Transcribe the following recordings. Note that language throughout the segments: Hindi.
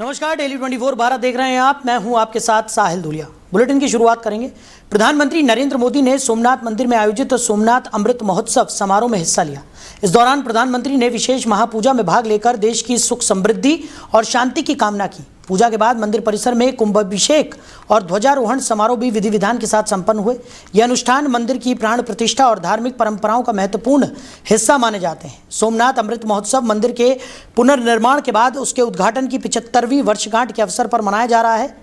नमस्कार, डेली 24 भारत देख रहे हैं आप। मैं हूं आपके साथ साहिल धुलिया। बुलेटिन की शुरुआत करेंगे। प्रधानमंत्री नरेंद्र मोदी ने सोमनाथ मंदिर में आयोजित सोमनाथ अमृत महोत्सव समारोह में हिस्सा लिया। इस दौरान प्रधानमंत्री ने विशेष महापूजा में भाग लेकर देश की सुख समृद्धि और शांति की कामना की। पूजा के बाद मंदिर परिसर में कुंभाभिषेक और ध्वजारोहण समारोह भी विधि विधान के साथ संपन्न हुए। यह अनुष्ठान मंदिर की प्राण प्रतिष्ठा और धार्मिक परंपराओं का महत्वपूर्ण हिस्सा माने जाते हैं। सोमनाथ अमृत महोत्सव मंदिर के पुनर्निर्माण के बाद उसके उद्घाटन की 75वीं वर्षगांठ के अवसर पर मनाया जा रहा है।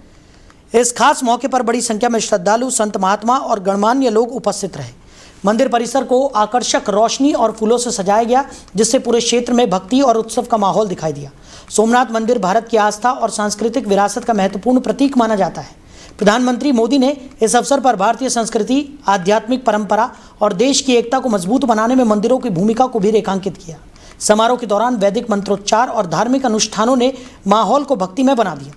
इस खास मौके पर बड़ी संख्या में श्रद्धालु, संत महात्मा और गणमान्य लोग उपस्थित रहे। मंदिर परिसर को आकर्षक रोशनी और फूलों से सजाया गया, जिससे पूरे क्षेत्र में भक्ति और उत्सव का माहौल दिखाई दिया। सोमनाथ मंदिर भारत की आस्था और सांस्कृतिक विरासत का महत्वपूर्ण प्रतीक माना जाता है। प्रधानमंत्री मोदी ने इस अवसर पर भारतीय संस्कृति, आध्यात्मिक परंपरा और देश की एकता को मजबूत बनाने में मंदिरों की भूमिका को भी रेखांकित किया। समारोह के दौरान वैदिक मंत्रोच्चार और धार्मिक अनुष्ठानों ने माहौल को भक्तिमय बना दिया।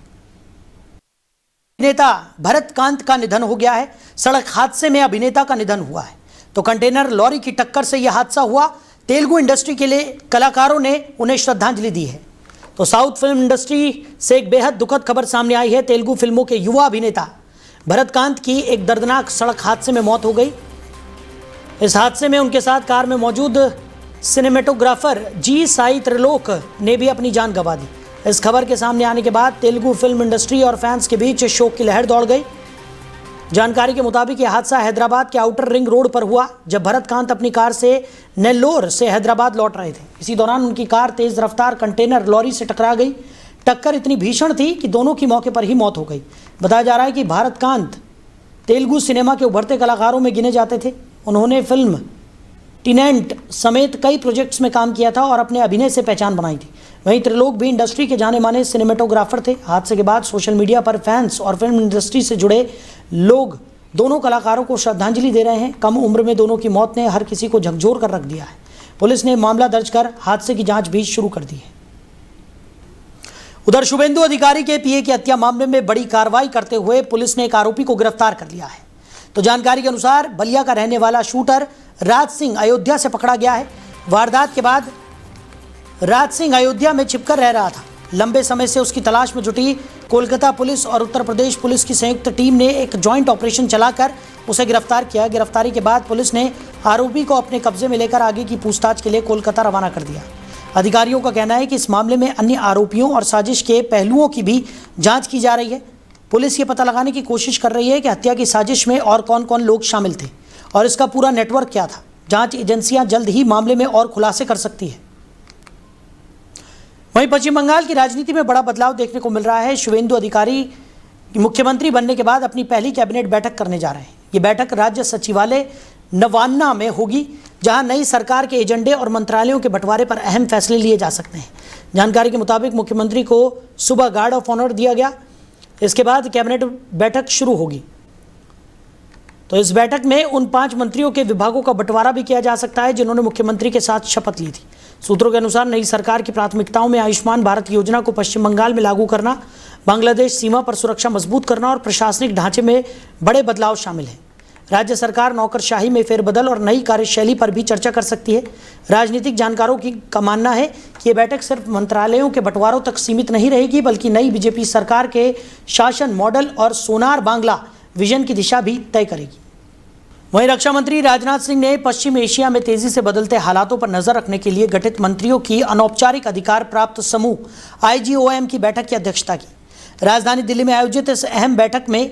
अभिनेता भरत कांत का निधन हो गया है। सड़क हादसे में अभिनेता का निधन हुआ है, तो कंटेनर लॉरी की टक्कर से यह हादसा हुआ। तेलुगु इंडस्ट्री के लिए कलाकारों ने उन्हें श्रद्धांजलि दी है। तो साउथ फिल्म इंडस्ट्री से एक बेहद दुखद खबर सामने आई है। तेलुगु फिल्मों के युवा अभिनेता भरत कांत की एक दर्दनाक सड़क हादसे में मौत हो गई। इस हादसे में उनके साथ कार में मौजूद सिनेमेटोग्राफर जी साई त्रिलोक ने भी अपनी जान गंवा दी। इस खबर के सामने आने के बाद तेलुगु फिल्म इंडस्ट्री और फैंस के बीच शोक की लहर दौड़ गई। जानकारी के मुताबिक यह हादसा हैदराबाद के आउटर रिंग रोड पर हुआ, जब भरत कांत अपनी कार से नेल्लोर से हैदराबाद लौट रहे थे। इसी दौरान उनकी कार तेज रफ्तार कंटेनर लॉरी से टकरा गई। टक्कर इतनी भीषण थी कि दोनों की मौके पर ही मौत हो गई। बताया जा रहा है कि भरत कांत तेलुगु सिनेमा के उभरते कलाकारों में गिने जाते थे। उन्होंने फिल्म टिनेंट समेत कई प्रोजेक्ट्स में काम किया था और अपने अभिनय से पहचान बनाई थी। वहीं त्रिलोक भी इंडस्ट्री के जाने माने सिनेमेटोग्राफर थे। हादसे के बाद सोशल मीडिया पर फैंस और फिल्म इंडस्ट्री से जुड़े लोग दोनों कलाकारों को श्रद्धांजलि दे रहे हैं। कम उम्र में दोनों की मौत ने हर किसी को झकझोर कर रख दिया है। पुलिस ने मामला दर्ज कर हादसे की जांच भी शुरू कर दी है। उधर शुभेंदु अधिकारी के पीए की हत्या मामले में बड़ी कार्रवाई करते हुए पुलिस ने एक आरोपी को गिरफ्तार कर लिया है। तो जानकारी के अनुसार बलिया का रहने वाला शूटर राज सिंह अयोध्या से पकड़ा गया है। वारदात के बाद राज सिंह अयोध्या में छिपकर रह रहा था। लंबे समय से उसकी तलाश में जुटी कोलकाता पुलिस और उत्तर प्रदेश पुलिस की संयुक्त टीम ने एक जॉइंट ऑपरेशन चलाकर उसे गिरफ्तार किया। गिरफ्तारी के बाद पुलिस ने आरोपी को अपने कब्जे में लेकर आगे की पूछताछ के लिए कोलकाता रवाना कर दिया। अधिकारियों का कहना है कि इस मामले में अन्य आरोपियों और साजिश के पहलुओं की भी जांच की जा रही है। पुलिस ये पता लगाने की कोशिश कर रही है कि हत्या की साजिश में और कौन कौन लोग शामिल थे और इसका पूरा नेटवर्क क्या था। जांच एजेंसियां जल्द ही मामले में और खुलासे कर सकती है। वहीं पश्चिम बंगाल की राजनीति में बड़ा बदलाव देखने को मिल रहा है। शुभेंदु अधिकारी मुख्यमंत्री बनने के बाद अपनी पहली कैबिनेट बैठक करने जा रहे हैं। ये बैठक राज्य सचिवालय नवान्ना में होगी, जहां नई सरकार के एजेंडे और मंत्रालयों के बंटवारे पर अहम फैसले लिए जा सकते हैं। जानकारी के मुताबिक मुख्यमंत्री को सुबह गार्ड ऑफ ऑनर दिया गया। इसके बाद कैबिनेट बैठक शुरू होगी। तो इस बैठक में उन 5 मंत्रियों के विभागों का बंटवारा भी किया जा सकता है जिन्होंने मुख्यमंत्री के साथ शपथ ली थी। सूत्रों के अनुसार नई सरकार की प्राथमिकताओं में आयुष्मान भारत योजना को पश्चिम बंगाल में लागू करना, बांग्लादेश सीमा पर सुरक्षा मजबूत करना और प्रशासनिक ढांचे में बड़े बदलाव शामिल हैं। राज्य सरकार नौकरशाही में फेरबदल और नई कार्यशैली पर भी चर्चा कर सकती है। राजनीतिक जानकारों का मानना है कि ये बैठक सिर्फ मंत्रालयों के बंटवारों तक सीमित नहीं रहेगी, बल्कि नई बीजेपी सरकार के शासन मॉडल और सोनार बांग्ला विजन की दिशा भी तय करेगी। वहीं रक्षा मंत्री राजनाथ सिंह ने पश्चिम एशिया में तेजी से बदलते हालातों पर नजर रखने के लिए गठित मंत्रियों की अनौपचारिक अधिकार प्राप्त समूह IGOM की बैठक की अध्यक्षता की। राजधानी दिल्ली में आयोजित इस अहम बैठक में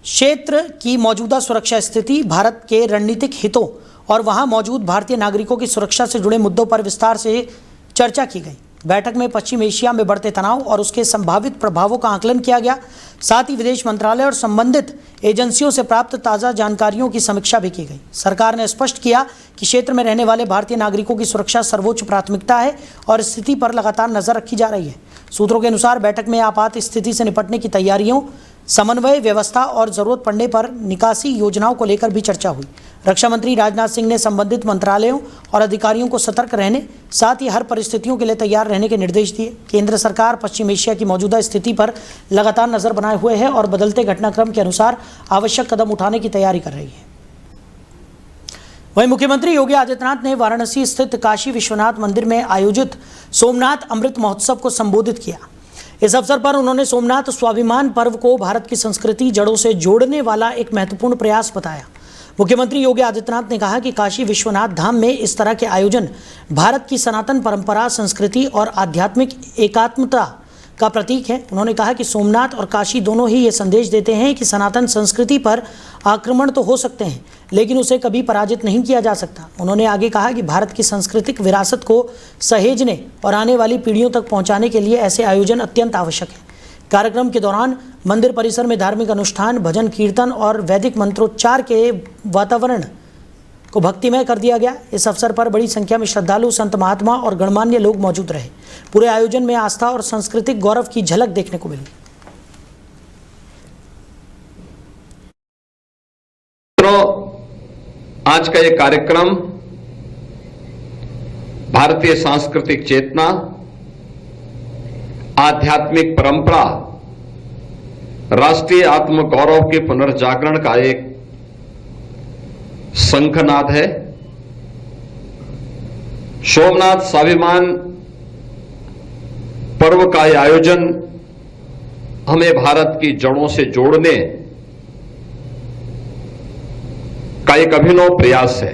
क्षेत्र की मौजूदा सुरक्षा स्थिति, भारत के रणनीतिक हितों और वहां मौजूद भारतीय नागरिकों की सुरक्षा से जुड़े मुद्दों पर विस्तार से चर्चा की गई। बैठक में पश्चिम एशिया में बढ़ते तनाव और उसके संभावित प्रभावों का आकलन किया गया। साथ ही विदेश मंत्रालय और संबंधित एजेंसियों से प्राप्त ताज़ा जानकारियों की समीक्षा भी की गई। सरकार ने स्पष्ट किया कि क्षेत्र में रहने वाले भारतीय नागरिकों की सुरक्षा सर्वोच्च प्राथमिकता है और स्थिति पर लगातार नजर रखी जा रही है। सूत्रों के अनुसार बैठक में आपात स्थिति से निपटने की तैयारियों, समन्वय व्यवस्था और जरूरत पड़ने पर निकासी योजनाओं को लेकर भी चर्चा हुई। रक्षा मंत्री राजनाथ सिंह ने संबंधित मंत्रालयों और अधिकारियों को सतर्क रहने, साथ ही हर परिस्थितियों के लिए तैयार रहने के निर्देश दिए। केंद्र सरकार पश्चिम एशिया की मौजूदा स्थिति पर लगातार नजर बनाए हुए है और बदलते घटनाक्रम के अनुसार आवश्यक कदम उठाने की तैयारी कर रही है। वहीं मुख्यमंत्री योगी आदित्यनाथ ने वाराणसी स्थित काशी विश्वनाथ मंदिर में आयोजित सोमनाथ अमृत महोत्सव को संबोधित किया। इस अवसर पर उन्होंने सोमनाथ स्वाभिमान पर्व को भारत की संस्कृति जड़ों से जोड़ने वाला एक महत्वपूर्ण प्रयास बताया। मुख्यमंत्री योगी आदित्यनाथ ने कहा कि काशी विश्वनाथ धाम में इस तरह के आयोजन भारत की सनातन परंपरा, संस्कृति और आध्यात्मिक एकात्मता का प्रतीक है। उन्होंने कहा कि सोमनाथ और काशी दोनों ही ये संदेश देते हैं कि सनातन संस्कृति पर आक्रमण तो हो सकते हैं, लेकिन उसे कभी पराजित नहीं किया जा सकता। उन्होंने आगे कहा कि भारत की सांस्कृतिक विरासत को सहेजने और आने वाली पीढ़ियों तक पहुंचाने के लिए ऐसे आयोजन अत्यंत आवश्यक है। कार्यक्रम के दौरान मंदिर परिसर में धार्मिक अनुष्ठान, भजन कीर्तन और वैदिक मंत्रोच्चार के वातावरण को भक्तिमय कर दिया गया। इस अवसर पर बड़ी संख्या में श्रद्धालु, संत महात्मा और गणमान्य लोग मौजूद रहे। पूरे आयोजन में आस्था और सांस्कृतिक गौरव की झलक देखने को मिली। आज का ये कार्यक्रम भारतीय सांस्कृतिक चेतना, आध्यात्मिक परंपरा, राष्ट्रीय आत्मगौरव के पुनर्जागरण का एक शंखनाद है। सोमनाथ स्वाभिमान पर्व का यह आयोजन हमें भारत की जड़ों से जोड़ने का एक अभिनव प्रयास है।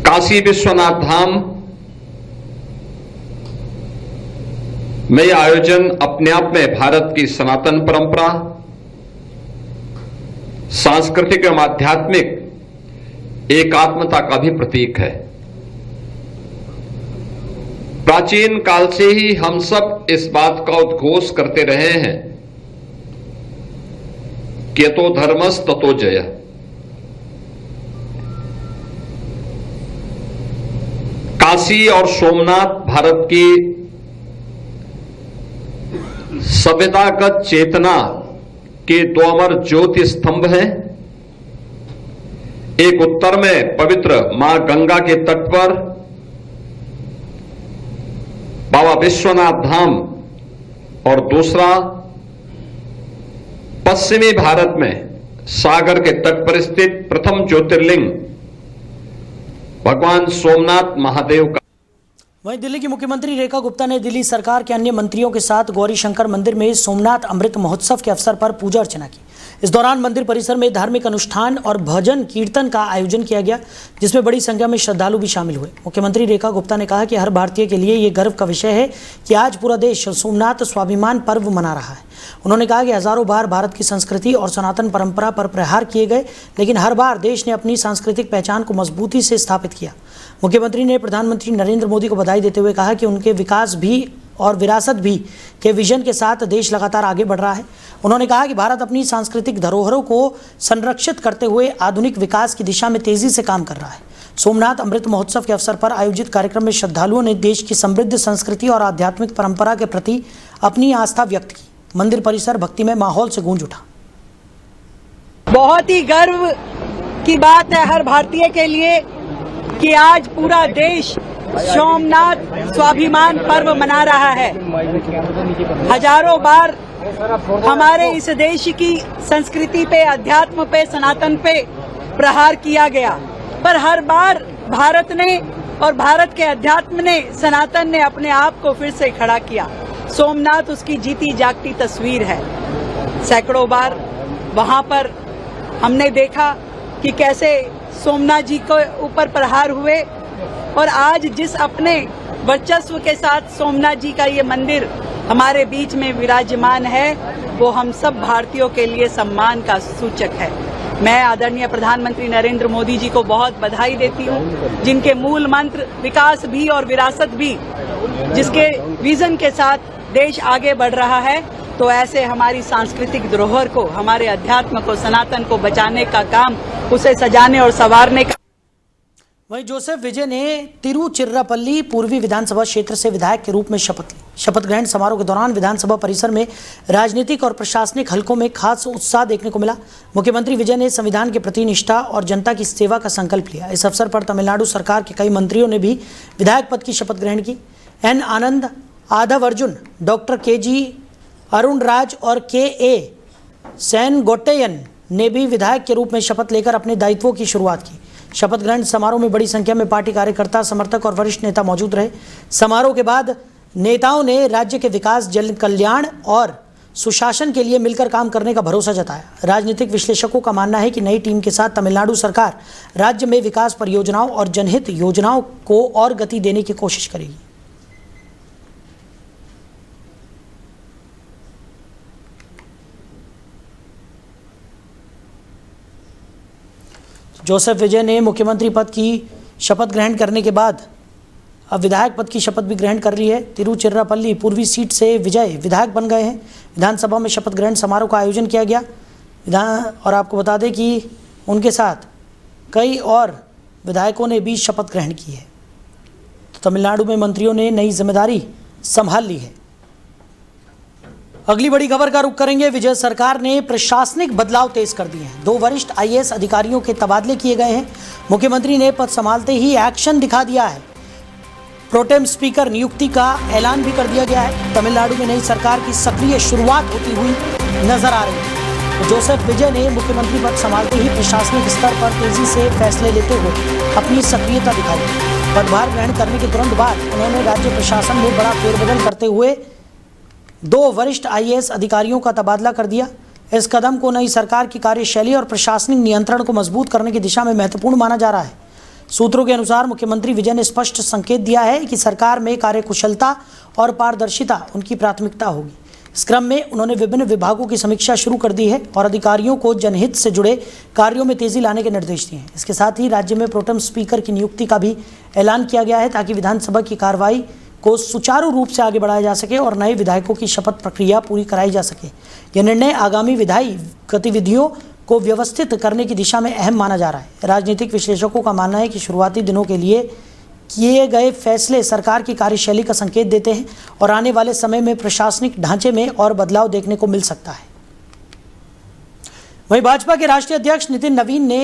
काशी विश्वनाथ धाम में यह आयोजन अपने आप में भारत की सनातन परंपरा, सांस्कृतिक एवं आध्यात्मिक एकात्मता का भी प्रतीक है। प्राचीन काल से ही हम सब इस बात का उद्घोष करते रहे हैं कि यतो धर्मस् ततो जयः। काशी और सोमनाथ भारत की सभ्यतागत चेतना के दो अमर ज्योति स्तंभ हैं। एक उत्तर में पवित्र मां गंगा के तट पर बाबा विश्वनाथ धाम और दूसरा पश्चिमी भारत में सागर के तट पर स्थित प्रथम ज्योतिर्लिंग भगवान सोमनाथ महादेव का। वहीं दिल्ली की मुख्यमंत्री रेखा गुप्ता ने दिल्ली सरकार के अन्य मंत्रियों के साथ गौरी शंकर मंदिर में सोमनाथ अमृत महोत्सव के अवसर पर पूजा अर्चना की। इस दौरान मंदिर परिसर में धार्मिक अनुष्ठान और भजन कीर्तन का आयोजन किया गया, जिसमें बड़ी संख्या में श्रद्धालु भी शामिल हुए। मुख्यमंत्री रेखा गुप्ता ने कहा कि हर भारतीय के लिए ये गर्व का विषय है कि आज पूरा देश सोमनाथ स्वाभिमान पर्व मना रहा है। उन्होंने कहा कि हजारों बार भारत की संस्कृति और सनातन परंपरा पर प्रहार किए गए, लेकिन हर बार देश ने अपनी सांस्कृतिक पहचान को मजबूती से स्थापित किया। मुख्यमंत्री ने प्रधानमंत्री नरेंद्र मोदी को बधाई देते हुए कहा कि उनके विकास भी और विरासत भी के विजन के साथ देश लगातार आगे बढ़ रहा है। उन्होंने कहा कि भारत अपनी सांस्कृतिक धरोहरों को संरक्षित करते हुए आधुनिक विकास की दिशा में तेजी से काम कर रहा है। सोमनाथ अमृत महोत्सव के अवसर पर आयोजित कार्यक्रम में श्रद्धालुओं ने देश की समृद्ध संस्कृति और आध्यात्मिक परंपरा के प्रति अपनी आस्था व्यक्त की। मंदिर परिसर भक्तिमय माहौल से गूंज उठा। बहुत ही गर्व की बात है हर भारतीय के लिए कि आज पूरा देश सोमनाथ स्वाभिमान पर्व मना रहा है। हजारों बार हमारे इस देश की संस्कृति पे, अध्यात्म पे, सनातन पे प्रहार किया गया, पर हर बार भारत ने और भारत के अध्यात्म ने, सनातन ने अपने आप को फिर से खड़ा किया। सोमनाथ उसकी जीती जागती तस्वीर है। सैकड़ों बार वहां पर हमने देखा कि कैसे सोमनाथ जी के ऊपर प्रहार हुए, और आज जिस अपने वर्चस्व के साथ सोमनाथ जी का ये मंदिर हमारे बीच में विराजमान है, वो हम सब भारतीयों के लिए सम्मान का सूचक है। मैं आदरणीय प्रधानमंत्री नरेंद्र मोदी जी को बहुत बधाई देती हूँ, जिनके मूल मंत्र विकास भी और विरासत भी, जिसके विजन के साथ देश आगे बढ़ रहा है। तो ऐसे हमारी सांस्कृतिक धरोहर को, हमारे अध्यात्म को, सनातन को बचाने का काम, उसे सजाने और संवारने का। वहीं जोसेफ विजय ने तिरुचिरापल्ली पूर्वी विधानसभा क्षेत्र से विधायक के रूप में शपथ ली। शपथ ग्रहण समारोह के दौरान विधानसभा परिसर में राजनीतिक और प्रशासनिक हलकों में खास उत्साह देखने को मिला। मुख्यमंत्री विजय ने संविधान के प्रति निष्ठा और जनता की सेवा का संकल्प लिया। इस अवसर पर तमिलनाडु सरकार के कई मंत्रियों ने भी विधायक पद की शपथ ग्रहण की। एन आनंद, आधव अर्जुन, डॉक्टर KG अरुण राज और KA सेनगोट्टयन ने भी विधायक के रूप में शपथ लेकर अपने दायित्वों की शुरुआत की। शपथ ग्रहण समारोह में बड़ी संख्या में पार्टी कार्यकर्ता, समर्थक और वरिष्ठ नेता मौजूद रहे। समारोह के बाद नेताओं ने राज्य के विकास, जन कल्याण और सुशासन के लिए मिलकर काम करने का भरोसा जताया। राजनीतिक विश्लेषकों का मानना है कि नई टीम के साथ तमिलनाडु सरकार राज्य में विकास परियोजनाओं और जनहित योजनाओं को और गति देने की कोशिश करेगी। जोसेफ विजय ने मुख्यमंत्री पद की शपथ ग्रहण करने के बाद अब विधायक पद की शपथ भी ग्रहण कर ली है। तिरुचिरापल्ली पूर्वी सीट से विजय विधायक बन गए हैं। विधानसभा में शपथ ग्रहण समारोह का आयोजन किया गया और आपको बता दें कि उनके साथ कई और विधायकों ने भी शपथ ग्रहण की है। तो तमिलनाडु में मंत्रियों ने नई जिम्मेदारी संभाल ली है। अगली बड़ी खबर का रुख करेंगे। विजय सरकार ने प्रशासनिक बदलाव तेज कर दिए हैं। 2 वरिष्ठ आईएएस अधिकारियों के तबादले किए गए हैं। मुख्यमंत्री ने पद संभालते ही एक्शन दिखा दिया है। प्रोटेम स्पीकर नियुक्ति का ऐलान भी कर दिया गया है। तमिलनाडु में नई सरकार की सक्रिय शुरुआत होती हुई नजर आ रही है। तो जोसेफ विजय ने मुख्यमंत्री पद संभालते ही प्रशासनिक स्तर पर तेजी से फैसले लेते हुए अपनी सक्रियता दिखाई। पदभार ग्रहण करने के तुरंत बाद उन्होंने राज्य प्रशासन में बड़ा फेरबदल करते हुए 2 वरिष्ठ आईएएस अधिकारियों का तबादला कर दिया। इस कदम को नई सरकार की कार्यशैली और प्रशासनिक नियंत्रण को मजबूत करने की दिशा में महत्वपूर्ण माना जा रहा है। सूत्रों के अनुसार मुख्यमंत्री विजय ने स्पष्ट संकेत दिया है कि सरकार में कार्यकुशलता और पारदर्शिता उनकी प्राथमिकता होगी। इस क्रम में उन्होंने विभिन्न विभागों की समीक्षा शुरू कर दी है और अधिकारियों को जनहित से जुड़े कार्यों में तेजी लाने के निर्देश दिए हैं। इसके साथ ही राज्य में प्रोटेम स्पीकर की नियुक्ति का भी ऐलान किया गया है ताकि विधानसभा की कार्रवाई को सुचारू रूप से आगे बढ़ाया जा सके और नए विधायकों की शपथ प्रक्रिया पूरी कराई जा सके। यह निर्णय आगामी विधायी गतिविधियों को व्यवस्थित करने की दिशा में अहम माना जा रहा है। राजनीतिक विश्लेषकों का मानना है कि शुरुआती दिनों के लिए किए गए फैसले सरकार की कार्यशैली का संकेत देते हैं और आने वाले समय में प्रशासनिक ढांचे में और बदलाव देखने को मिल सकता है। वहीं भाजपा के राष्ट्रीय अध्यक्ष नितिन नवीन ने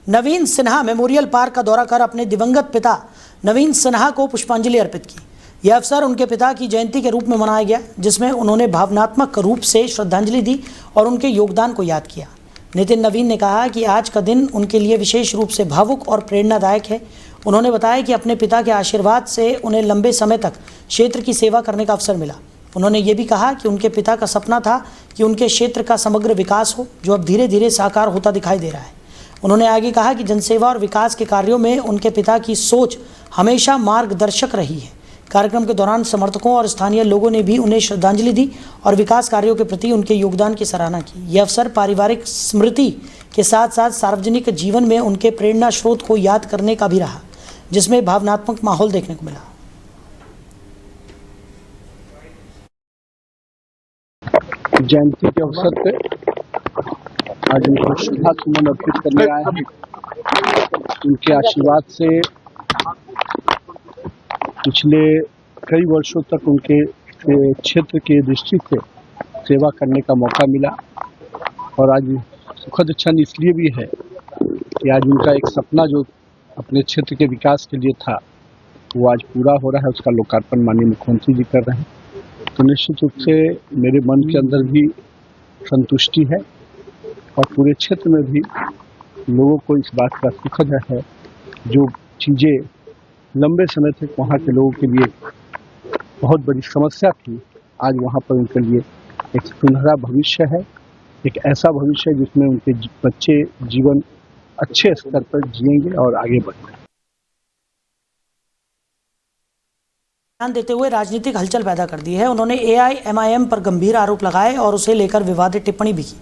नवीन सिन्हा मेमोरियल पार्क का दौरा कर अपने दिवंगत पिता नवीन सिन्हा को पुष्पांजलि अर्पित की। यह अवसर उनके पिता की जयंती के रूप में मनाया गया, जिसमें उन्होंने भावनात्मक रूप से श्रद्धांजलि दी और उनके योगदान को याद किया। नितिन नवीन ने कहा कि आज का दिन उनके लिए विशेष रूप से भावुक और प्रेरणादायक है। उन्होंने बताया कि अपने पिता के आशीर्वाद से उन्हें लंबे समय तक क्षेत्र की सेवा करने का अवसर मिला। उन्होंने ये भी कहा कि उनके पिता का सपना था कि उनके क्षेत्र का समग्र विकास हो, जो अब धीरे धीरे साकार होता दिखाई दे रहा है। उन्होंने आगे कहा कि जनसेवा और विकास के कार्यों में उनके पिता की सोच हमेशा मार्गदर्शक रही है। कार्यक्रम के दौरान समर्थकों और स्थानीय लोगों ने भी उन्हें श्रद्धांजलि दी और विकास कार्यों के प्रति उनके योगदान की सराहना की। यह अवसर पारिवारिक स्मृति के साथ साथ सार्वजनिक जीवन में उनके प्रेरणा स्रोत को याद करने का भी रहा, जिसमें भावनात्मक माहौल देखने को मिला। जयंती के अवसर पे आज उनको श्रद्धासुमन अर्पित करने आए हैं। उनके आशीर्वाद से पिछले कई वर्षों तक उनके क्षेत्र की दृष्टि से सेवा करने का मौका मिला और आज सुखद क्षण इसलिए भी है कि आज उनका एक सपना जो अपने क्षेत्र के विकास के लिए था वो आज पूरा हो रहा है। उसका लोकार्पण माननीय मुख्यमंत्री जी कर रहे हैं। तो निश्चित रूप से मेरे मन के अंदर भी संतुष्टि है और पूरे क्षेत्र में भी लोगों को इस बात का सुखद है जो चीज़ें लंबे समय तक वहाँ के लोगों के लिए बहुत बड़ी समस्या थी, आज वहाँ पर उनके लिए एक सुनहरा भविष्य है, एक ऐसा भविष्य जिसमें उनके बच्चे जीवन अच्छे स्तर पर जिएंगे और आगे बढ़ेंगे। ध्यान देते हुए राजनीतिक हलचल पैदा कर दी है। उन्होंने AIMIM पर गंभीर आरोप लगाए और उसे लेकर विवादित टिप्पणी भी की।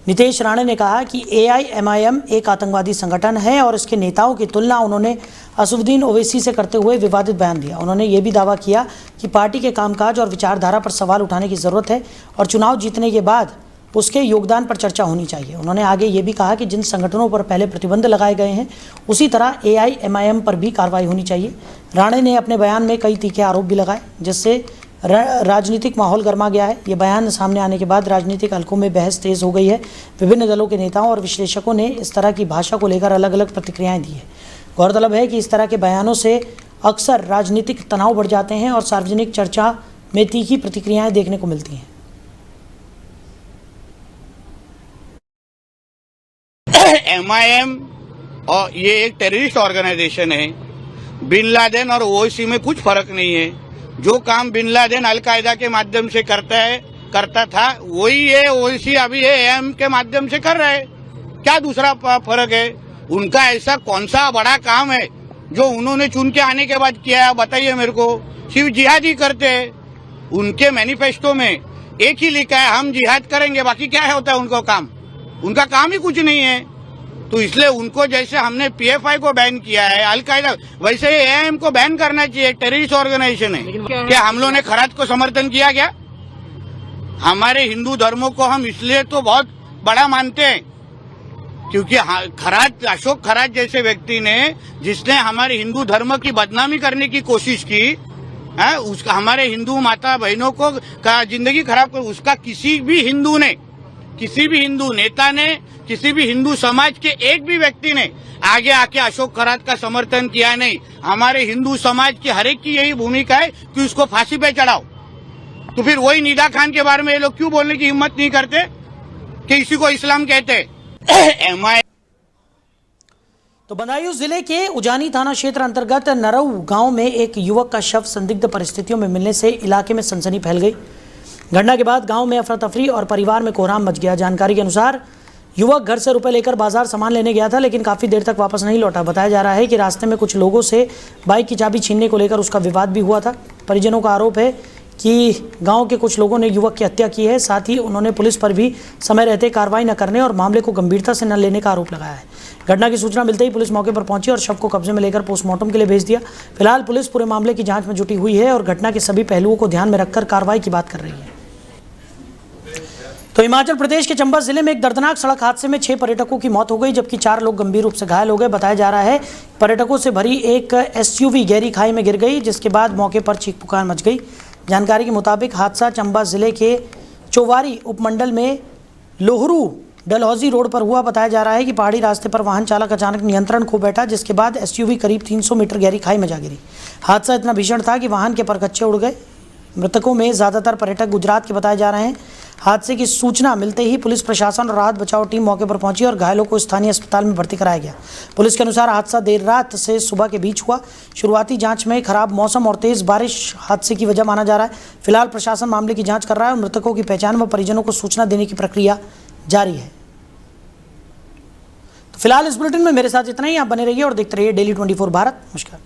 नीतीश राणे ने कहा कि AIMIM एक आतंकवादी संगठन है और इसके नेताओं की तुलना उन्होंने असदुद्दीन ओवैसी से करते हुए विवादित बयान दिया। उन्होंने ये भी दावा किया कि पार्टी के कामकाज और विचारधारा पर सवाल उठाने की ज़रूरत है और चुनाव जीतने के बाद उसके योगदान पर चर्चा होनी चाहिए। उन्होंने आगे ये भी कहा कि जिन संगठनों पर पहले प्रतिबंध लगाए गए हैं उसी तरह AIMIM पर भी कार्रवाई होनी चाहिए। राणे ने अपने बयान में कई तीखे आरोप भी लगाए, जिससे राजनीतिक माहौल गर्मा गया है। ये बयान सामने आने के बाद राजनीतिक हलकों में बहस तेज हो गई है। विभिन्न दलों के नेताओं और विश्लेषकों ने इस तरह की भाषा को लेकर अलग अलग प्रतिक्रियाएं दी है। गौरतलब है कि इस तरह के बयानों से अक्सर राजनीतिक तनाव बढ़ जाते हैं और सार्वजनिक चर्चा में तीखी प्रतिक्रियाएं देखने को मिलती हैं। MIM और ये एक टेररिस्ट ऑर्गेनाइजेशन है। बिन लादेन और ओवैसी में कुछ फर्क नहीं है। जो काम बिन लादेन अलकायदा के माध्यम से करता था वही ये ओवैसी अभी एएम के माध्यम से कर रहा है। क्या दूसरा फर्क है? उनका ऐसा कौन सा बड़ा काम है जो उन्होंने चुन के आने के बाद किया है? बताइए मेरे को। सिर्फ जिहाद ही करते हैं। उनके मैनिफेस्टो में एक ही लिखा है, हम जिहाद करेंगे, बाकी क्या है होता है उनको काम? उनका काम ही कुछ नहीं है। तो इसलिए उनको जैसे हमने पीएफआई को बैन किया है, अलकायदा, वैसे ही एएम को बैन करना चाहिए। टेररिस्ट ऑर्गेनाइजेशन है। क्या हम लोगों ने खराज को समर्थन किया? क्या हमारे हिंदू धर्मों को हम इसलिए तो बहुत बड़ा मानते हैं क्योंकि खराज, अशोक खराज जैसे व्यक्ति ने, जिसने हमारे हिंदू धर्म की बदनामी करने की कोशिश की है, उसका हमारे हिंदू माता बहनों को का जिंदगी खराब कर, उसका किसी भी हिंदू नेता ने, किसी भी हिंदू समाज के एक भी व्यक्ति ने आगे आके अशोक खराज का समर्थन किया नहीं। हमारे हिंदू समाज की हर एक की यही भूमिका है कि उसको फांसी पे चढ़ाओ। तो फिर वही निदा खान के बारे में ये लोग क्यों बोलने की हिम्मत नहीं करते कि इसी को इस्लाम कहते? तो बदायूं जिले के उजानी थाना क्षेत्र अंतर्गत नरऊ गांव में एक युवक का शव संदिग्ध परिस्थितियों में मिलने से इलाके में सनसनी फैल गई। घटना के बाद गांव में अफरा तफरी और परिवार में कोहराम मच गया। जानकारी के अनुसार युवक घर से रुपए लेकर बाजार सामान लेने गया था, लेकिन काफी देर तक वापस नहीं लौटा। बताया जा रहा है कि रास्ते में कुछ लोगों से बाइक की चाबी छीनने को लेकर उसका विवाद भी हुआ था। परिजनों का आरोप है कि गांव के कुछ लोगों ने युवक की हत्या की है। साथ ही उन्होंने पुलिस पर भी समय रहते कार्रवाई न करने और मामले को गंभीरता से न लेने का आरोप लगाया है। घटना की सूचना मिलते ही पुलिस मौके पर पहुंची और शव को कब्जे में लेकर पोस्टमार्टम के लिए भेज दिया। फिलहाल पुलिस पूरे मामले की जांच में जुटी हुई है और घटना के सभी पहलुओं को ध्यान में रखकर कार्रवाई की बात कर रही है। तो हिमाचल प्रदेश के चंबा जिले में एक दर्दनाक सड़क हादसे में 6 पर्यटकों की मौत हो गई, जबकि 4 लोग गंभीर रूप से घायल हो गए। बताया जा रहा है पर्यटकों से भरी एक एसयूवी गहरी खाई में गिर गई, जिसके बाद मौके पर चीख पुकार मच गई। जानकारी के मुताबिक हादसा चंबा जिले के चौवारी उपमंडल में लोहरू डलहौजी रोड पर हुआ। बताया जा रहा है कि पहाड़ी रास्ते पर वाहन चालक अचानक नियंत्रण खो बैठा, जिसके बाद एसयूवी करीब 300 मीटर गहरी खाई में जा गिरी। हादसा इतना भीषण था कि वाहन के परखच्चे उड़ गए। मृतकों में ज़्यादातर पर्यटक गुजरात के बताए जा रहे हैं। हादसे की सूचना मिलते ही पुलिस प्रशासन और राहत बचाव टीम मौके पर पहुंची और घायलों को स्थानीय अस्पताल में भर्ती कराया गया। पुलिस के अनुसार हादसा देर रात से सुबह के बीच हुआ। शुरुआती जांच में खराब मौसम और तेज बारिश हादसे की वजह माना जा रहा है। फिलहाल प्रशासन मामले की जांच कर रहा है और मृतकों की पहचान व परिजनों को सूचना देने की प्रक्रिया जारी है। तो फिलहाल इस बुलेटिन में मेरे साथ इतना ही। आप बने रहिए और देखते रहिए डेली 24 भारत। नमस्कार।